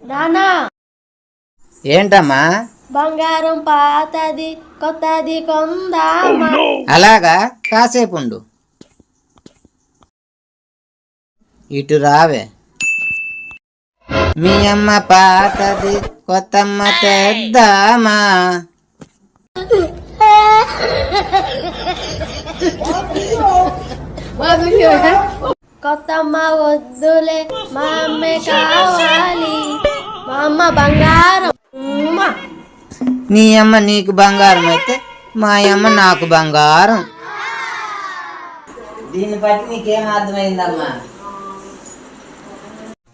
నానా ఏంటమ్మా? బంగారం పాతది కొత్తది కొందామా. అలాగా, కాసేపు ఉండు. ఇటు రావే. మీ అమ్మ పాతది కొత్తమ్మ తెద్దామా. కొత్తమ్మ వద్దులే, మా అమ్మే కావాలి. మా అమ్మ బంగారం. నీ అమ్మ నీకు బంగారం అయితే మా అమ్మ నాకు బంగారం. దీన్ని బట్టి నీకేం అర్థమైందమ్మా?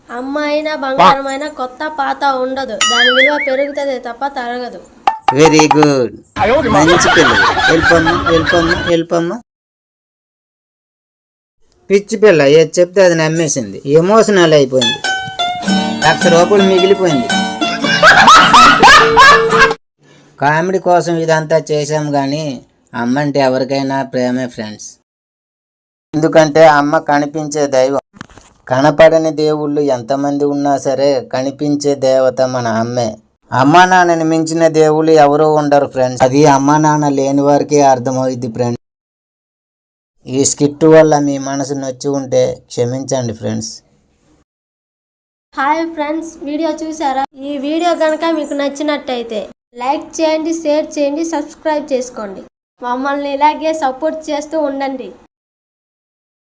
అమ్మ అయినా బంగారం అయినా కొత్త పాత ఉండదు, దాని విలువ పెరుగుతుంది తప్ప తరగదు. వెరీ గుడ్, మంచి పిల్ల. వెళ్ళిపోమ్మా. పిచ్చి పిల్ల ఏది చెప్తే అది నమ్మేసింది, ఎమోషనల్ అయిపోయింది. 1,00,000 రూపాయలు మిగిలిపోయింది. కామెడీ కోసం ఇదంతా చేశాం కానీ అమ్మ అంటే ఎవరికైనా ప్రేమే ఫ్రెండ్స్. ఎందుకంటే అమ్మ కనిపించే దైవం. కనపడని దేవుళ్ళు ఎంతమంది ఉన్నా సరే కనిపించే దేవత మన అమ్మే. అమ్మా నాన్నని మించిన దేవుళ్ళు ఎవరూ ఉండరు ఫ్రెండ్స్. అది అమ్మా నాన్న లేని వారికే అర్థమవుద్ది ఫ్రెండ్స్. ఈ స్కిట్ వల్ల మీ మనసు నొచ్చి ఉంటే క్షమించండి ఫ్రెండ్స్. హాయ్ ఫ్రెండ్స్, వీడియో చూసారా? ఈ వీడియో కనుక మీకు నచ్చినట్టయితే లైక్ చేయండి, షేర్ చేయండి, సబ్స్క్రైబ్ చేసుకోండి. మమ్మల్ని ఇలాగే సపోర్ట్ చేస్తూ ఉండండి.